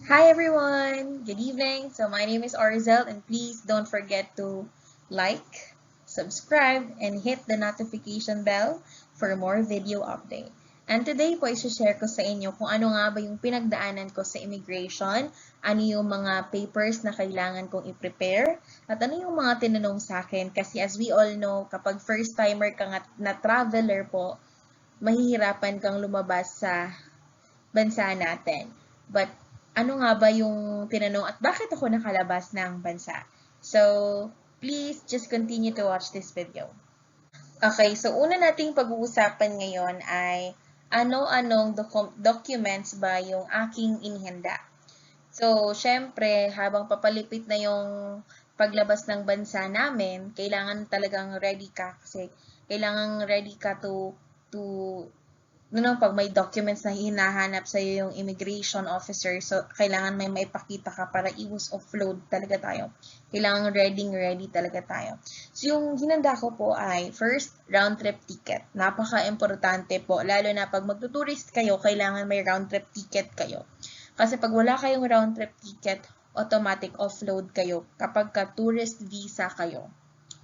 Hi everyone! Good evening. So my name is Arzel and please don't forget to like, subscribe, and hit the notification bell for more video update. And today po i-share ko sa inyo kung ano nga ba yung pinagdaanan ko sa immigration, ano yung mga papers na kailangan kong i-prepare, at ano yung mga tinanong sa akin kasi as we all know, kapag first timer ka nga na traveler po, mahihirapan kang lumabas sa bansa natin. But ano nga ba yung tinanong at bakit ako nakalabas ng bansa? So, please just continue to watch this video. Okay, so una nating pag-uusapan ngayon ay ano-anong documents ba yung aking inihanda. So, syempre, habang papalipit na yung paglabas ng bansa namin, kailangan talagang ready ka kasi kailangan ready ka to pag may documents na hinahanap sa iyo yung immigration officer, so kailangan may maipakita ka para i-offload talaga tayo. Kailangan ready talaga tayo. So yung hinanda ko po ay first, round trip ticket. Napaka-importante po, lalo na pag magtuturist kayo, kailangan may round trip ticket kayo. Kasi pag wala kayong round trip ticket, automatic offload kayo kapag ka tourist visa kayo.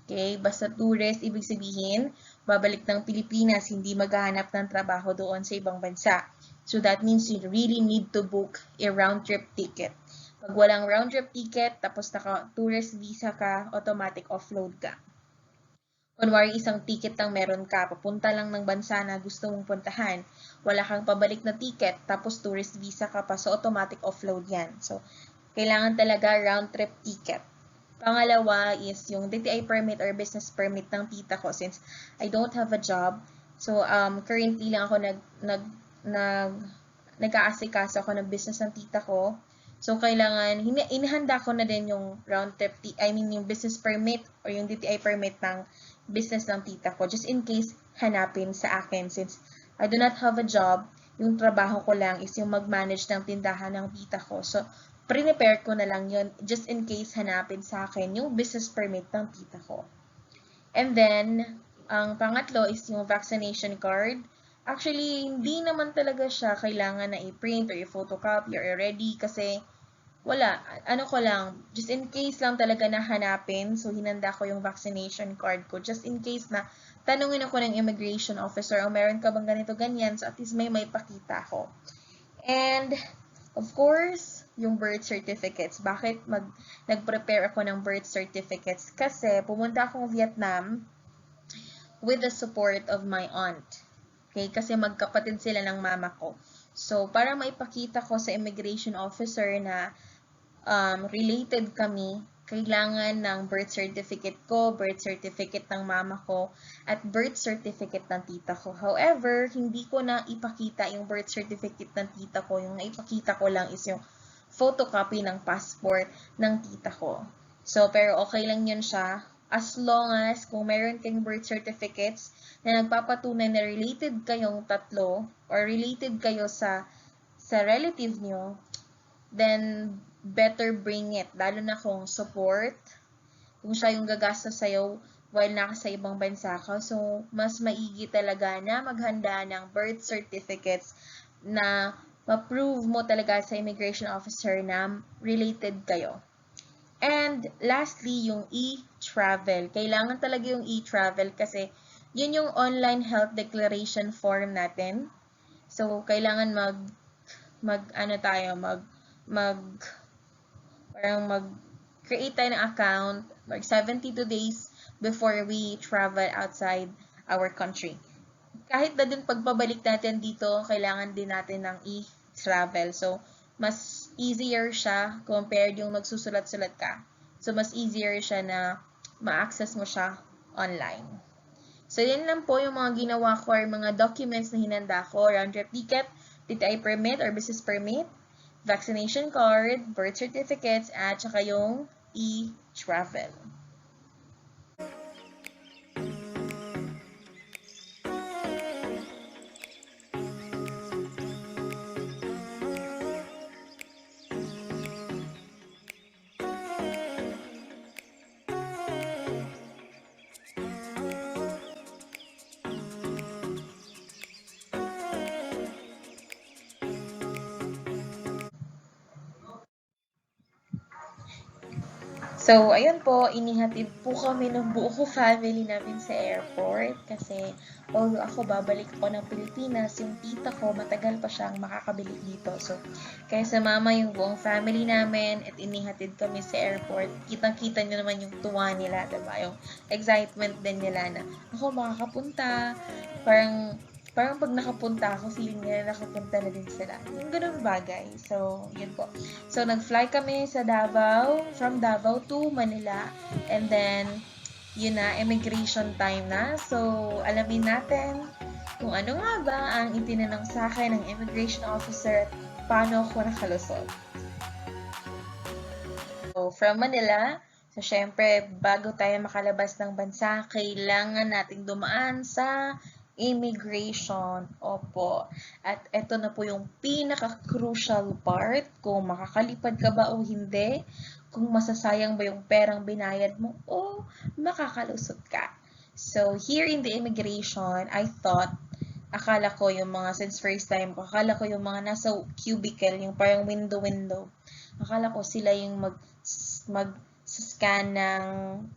Okay? Basta tourist, ibig sabihin, babalik ng Pilipinas, hindi maghahanap ng trabaho doon sa ibang bansa. So that means you really need to book a round-trip ticket. Pag walang round-trip ticket, tapos naka-tourist visa ka, automatic offload ka. Kunwari isang ticket lang meron ka, papunta lang ng bansa na gusto mong puntahan, wala kang pabalik na ticket, tapos tourist visa ka pa, so automatic offload yan. So, kailangan talaga round-trip ticket. Pangalawa is yung DTI permit or business permit ng tita ko since I don't have a job. So, currently lang ako nag, nag-aasikaso ako ng business ng tita ko. So, kailangan, inihanda ko na din yung round trip, yung business permit or yung DTI permit ng business ng tita ko just in case hanapin sa akin since I do not have a job. Yung trabaho ko lang is yung mag-manage ng tindahan ng tita ko. So, prepare ko na lang yun just in case hanapin sa akin yung business permit ng tita ko. And then, ang pangatlo is yung vaccination card. Actually, hindi naman talaga siya kailangan na i-print or i-photocopy or i-ready kasi wala. Ano ko lang, just in case lang talaga na hanapin. So, hinanda ko yung vaccination card ko. Just in case na tanungin ako ng immigration officer, o meron ka bang ganito, ganyan. So, at least may pakita ko. And, of course, yung birth certificates. Bakit nag-prepare ako ng birth certificates? Kasi pumunta akong Vietnam with the support of my aunt. Okay? Kasi magkapatid sila ng mama ko. So, para maipakita ko sa immigration officer na related kami, kailangan ng birth certificate ko, birth certificate ng mama ko, at birth certificate ng tita ko. However, hindi ko na ipakita yung birth certificate ng tita ko. Yung naipakita ko lang is yung photocopy ng passport ng tita ko. So, pero okay lang yun siya. As long as kung meron kayong birth certificates na nagpapatunay na related kayong tatlo or related kayo sa relative nyo, then better bring it. Lalo na kung support, kung siya yung gagastos sa'yo while nasa ibang bansa ka. So, mas maigi talaga na maghanda ng birth certificates na ma-prove mo talaga sa immigration officer na related kayo. And lastly, yung e-travel. Kailangan talaga yung e-travel kasi yun yung online health declaration form natin. So, kailangan mag create tayo ng account like 72 days before we travel outside our country. Kahit na din pagpabalik natin dito, kailangan din natin ng e-travel. So, mas easier siya compared yung magsusulat-sulat ka. So, mas easier siya na ma-access mo siya online. So, yan lang po yung mga ginawa ko or mga documents na hinanda ko. Round-trip ticket, TTI permit or business permit, vaccination card, birth certificates, at saka yung e-travel. So, ayun po, inihatid po kami ng buo ko family namin sa airport kasi although ako babalik ako ng Pilipinas, yung tita ko matagal pa siyang makakabalik dito. So, kaya sumama yung buong family namin at inihatid kami sa airport. Kitang-kita nyo naman yung tuwa nila, diba? Yung excitement din nila na ako makakapunta. Parang pag nakapunta ako, feeling nila nakapunta na din sila. Yung ganun bagay. So, yun po. So, nag-fly kami sa Davao, from Davao to Manila. And then, yun na, immigration time na. So, alamin natin kung ano nga ba ang itinanong sa akin ng immigration officer at paano ako nakalusot. So, from Manila, so syempre, bago tayo makalabas ng bansa, kailangan nating dumaan sa immigration. Opo. At ito na po yung pinaka-crucial part, kung makakalipad ka ba o hindi, kung masasayang ba yung perang binayad mo o makakalusot ka. So, here in the immigration, akala ko yung mga, since first time ko, akala ko yung mga nasa cubicle, yung parang window, akala ko sila yung mag-scan ng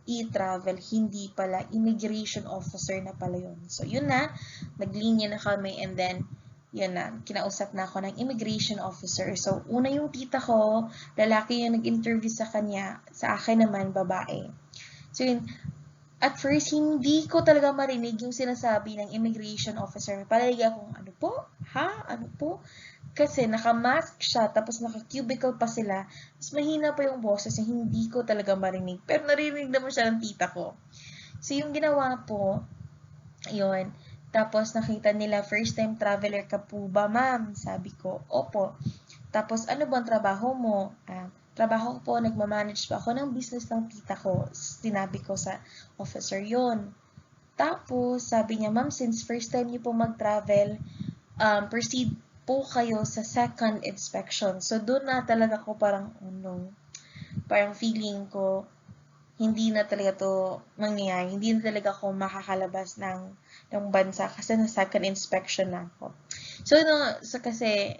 e-travel, hindi pala, immigration officer na pala yun. So, yun na, naglinya na kami and then, yun na, kinausap na ako ng immigration officer. So, una yung tita ko, lalaki yung nag-interview sa kanya, sa akin naman, babae. So, yun, at first, hindi ko talaga marinig yung sinasabi ng immigration officer. Palagi akong, ano po? Ha? Ano po? Kasi naka-mask siya, tapos naka-cubicle pa sila. Mas mahina pa yung boses niya, hindi ko talaga marinig. Pero narinig naman siya ng tita ko. So, yung ginawa po, yun. Tapos nakita nila, first time traveler ka po ba, ma'am? Sabi ko, opo. Tapos, ano bang trabaho mo? Trabaho ko po, nagmamanage pa ako ng business ng tita ko. Sinabi ko sa officer yon. Tapos, sabi niya, ma'am, since first time niyo po mag-travel, proceed po kayo sa second inspection. So, doon na talaga ko parang, oh no, parang feeling ko, hindi na talaga to mangyayari. Hindi na talaga ako makakalabas ng bansa kasi na second inspection na ako. So, kasi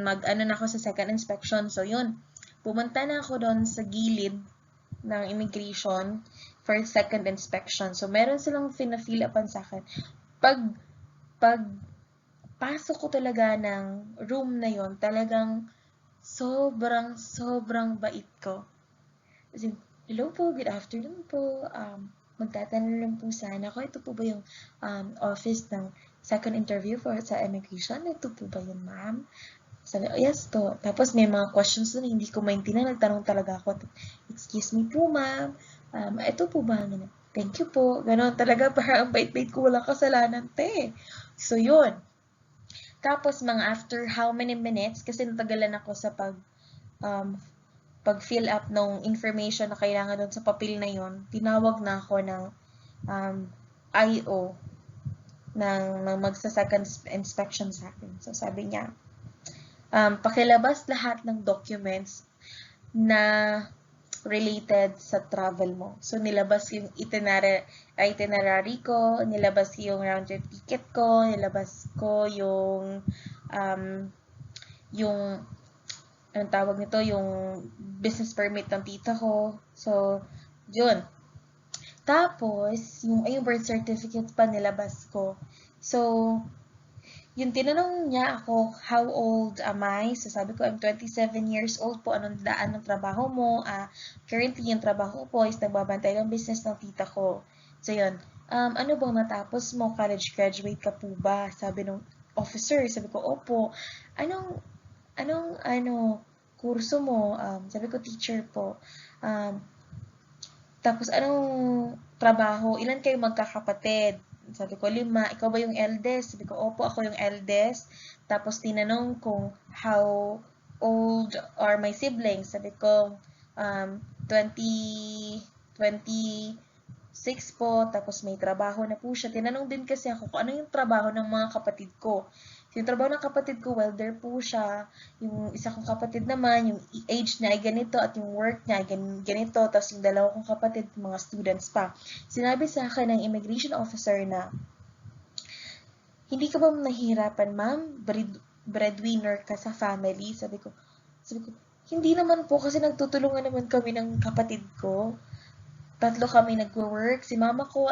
mag-ano na ako sa second inspection. So, yun. Pumunta na ako doon sa gilid ng immigration for second inspection. So, meron silang fill upan sa akin. Pag pasok ko talaga ng room na yon, talagang sobrang bait ko. As in, hello po, good afternoon po. Magtatanong lang po sana ako. Ito po ba yung office ng second interview for sa immigration? Ito po ba yun, ma'am? Sabi, oh, yes to. Tapos may mga questions na hindi ko maintindihan. Nagtanong talaga ako. Excuse me po, ma'am. Ito po ba? Thank you po. Ganon talaga. Parang ang bait-bait ko. Walang kasalanan, te. So, yun. Tapos, mga after how many minutes, kasi natagalan ako sa pag-fill up ng information na kailangan doon sa papel na yon, tinawag na ako ng IO ng magsa-second inspection sa akin. So, sabi niya, pakilabas lahat ng documents na related sa travel mo. So, nilabas yung itinerary ko, nilabas yung round trip ticket ko, nilabas ko yung anong tawag nito, yung business permit ng tita ko. So, yun. Tapos, yung birth certificate pa nilabas ko. So, yung tinanong niya ako, how old am I? So, sabi ko, I'm 27 years old po. Anong daan ng trabaho mo? Currently, yung trabaho po is nagbabantay ng business ng tita ko. So, yun. Ano bang natapos mo? College graduate ka po ba? Sabi nung officer. Sabi ko, opo. Anong kurso mo? Sabi ko, teacher po. Tapos, anong trabaho? Ilan kayo magkakapatid? Sabi ko, 5. Ikaw ba yung eldest? Sabi ko, opo, ako yung eldest. Tapos, tinanong kung how old are my siblings. Sabi ko, 26 po. Tapos, may trabaho na po siya. Tinanong din kasi ako kung ano yung trabaho ng mga kapatid ko. Yung trabaho ng kapatid ko, welder po siya. Yung isa kong kapatid naman, yung age niya ay ganito at yung work niya ay ganito. Tapos yung dalawa kong kapatid, mga students pa. Sinabi sa akin ng immigration officer na, hindi ka ba nahihirapan, ma'am? Breadwinner ka sa family? Sabi ko, Hindi naman po kasi nagtutulungan naman kami ng kapatid ko. Tatlo kami nagwo-work. Si mama ko,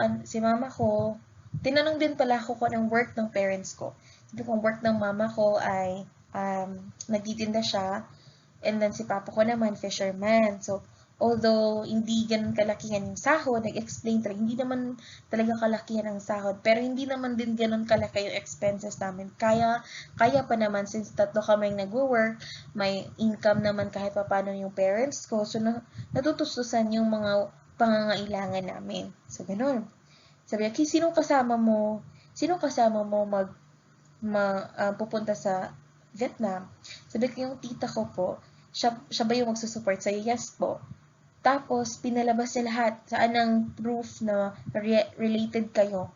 tinanong din pala ako kung anong work ng parents ko. Sabi kong work ng mama ko ay nagtitinda siya. And then si papa ko naman, fisherman. So, although hindi ganun kalakihan yung sahod, nag-explain talaga, hindi naman talaga kalakihan ang sahod. Pero hindi naman din ganun kalaki yung expenses namin. Kaya pa naman, since tatlo kaming nagwo-work, may income naman kahit pa paano yung parents ko. So, natutustusan yung mga pangangailangan namin. So, ganun. Sabi niya, sinong kasama mo pupunta sa Vietnam? Sabi ko, yung tita ko po, siya ba yung magsusupport sa'yo? Yes po. Tapos, pinalabas niya lahat. Saan ang proof na related kayo?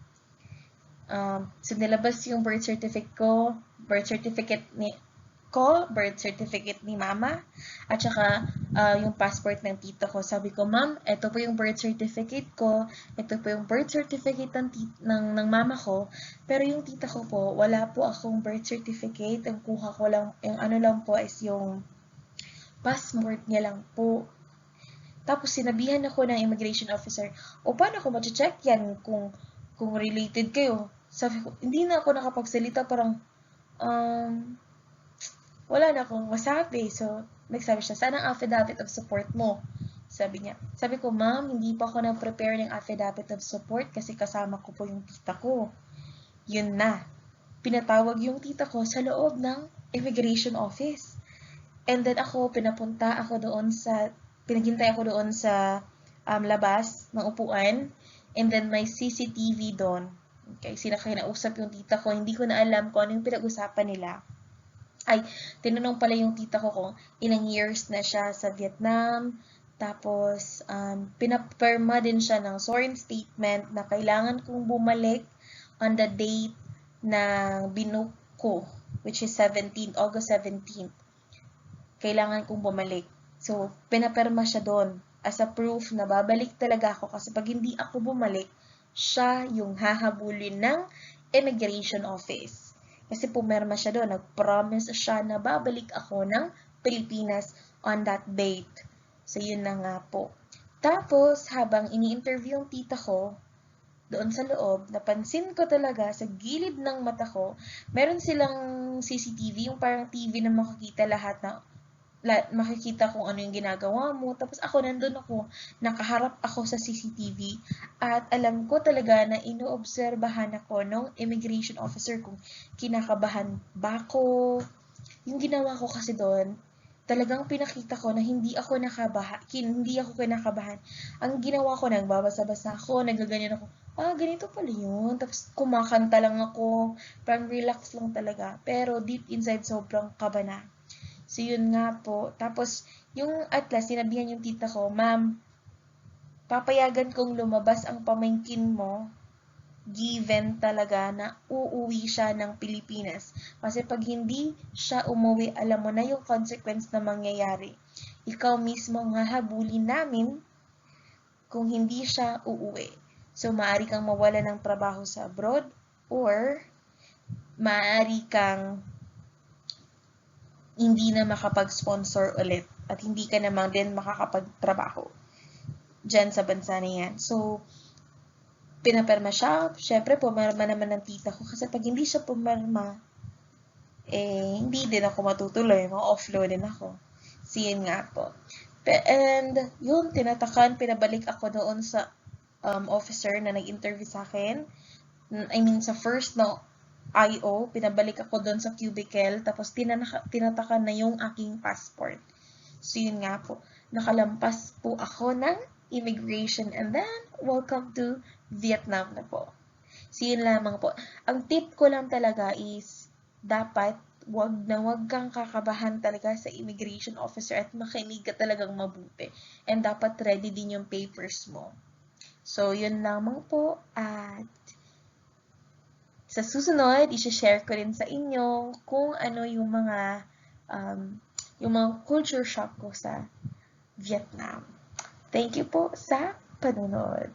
So, nilabas yung birth certificate ni mama, at saka yung passport ng tito ko. Sabi ko, ma'am, ito po yung birth certificate ko, ito po yung birth certificate ng mama ko, pero yung tita ko po, wala po akong birth certificate, ang kuha ko lang, yung ano lang po is yung passport niya lang po. Tapos sinabihan ako ng immigration officer, o paano ko ma-check yan kung related kayo? Sabi ko, hindi na ako nakapagsalita, parang wala na akong masabi. So, nagsabi siya, saan ang affidavit of support mo? Sabi niya. Sabi ko, ma'am, hindi pa ako na-prepare ng affidavit of support kasi kasama ko po yung tita ko. Yun na. Pinatawag yung tita ko sa loob ng immigration office. And then pinaghintay ako doon sa labas ng upuan. And then may CCTV doon. Okay, kinausap yung tita ko. Hindi ko na alam kung ano yung pinag-usapan nila. Tinanong pala yung tita ko kung ilang years na siya sa Vietnam. Tapos, pinapirma din siya ng sworn statement na kailangan kong bumalik on the date ng binook ko, which is August 17. Kailangan kong bumalik. So, pinapirma siya doon as a proof na babalik talaga ako kasi pag hindi ako bumalik, siya yung hahabulin ng immigration office. Kasi pumirma siya doon, nag-promise siya na babalik ako ng Pilipinas on that date. So, yun na nga po. Tapos, habang ini-interview yung tita ko, doon sa loob, napansin ko talaga sa gilid ng mata ko, meron silang CCTV, yung parang TV na makikita kung ano yung ginagawa mo. Tapos nandun ako, nakaharap ako sa CCTV at alam ko talaga na inoobserbahan ako ng immigration officer kung kinakabahan ba ako. Yung ginawa ko kasi doon, talagang pinakita ko na hindi ako kinakabahan. Ang ginawa ko, nagbabasa-basa ako, nagaganyan ako, ganito pala yun. Tapos kumakanta lang ako, parang relax lang talaga. Pero deep inside, sobrang kaba na. So, yun nga po. Tapos, yung atlas, sinabihan yung tita ko, ma'am, papayagan kong lumabas ang pamangkin mo, given talaga na uuwi siya ng Pilipinas. Kasi pag hindi siya umuwi, alam mo na yung consequence na mangyayari. Ikaw mismo ang hahabulin namin kung hindi siya uuwi. So, maaari kang mawala ng trabaho sa abroad or maaari kang hindi na makapag-sponsor ulit at hindi ka naman din makakapagtrabaho dyan sa bansa na yan. So, pinaperma siya. Siyempre, pumirma naman ng tita ko kasi pag hindi siya pumirma, hindi din ako matutuloy. Ma-offload din ako. So, yun nga po. And, yun, pinabalik ako doon sa officer na nag-interview sa akin. I mean, sa first na IO, pinabalik ako doon sa cubicle, tapos tinatakan na yung aking passport. So, yun nga po. Nakalampas po ako ng immigration and then, welcome to Vietnam na po. So, yun lamang po. Ang tip ko lang talaga is, dapat, wag kang kakabahan talaga sa immigration officer at makinig ka talagang mabuti. And dapat ready din yung papers mo. So, yun lamang po. At sa susunod, i-share ko rin sa inyo kung ano yung mga culture shock ko sa Vietnam. Thank you po sa panonood.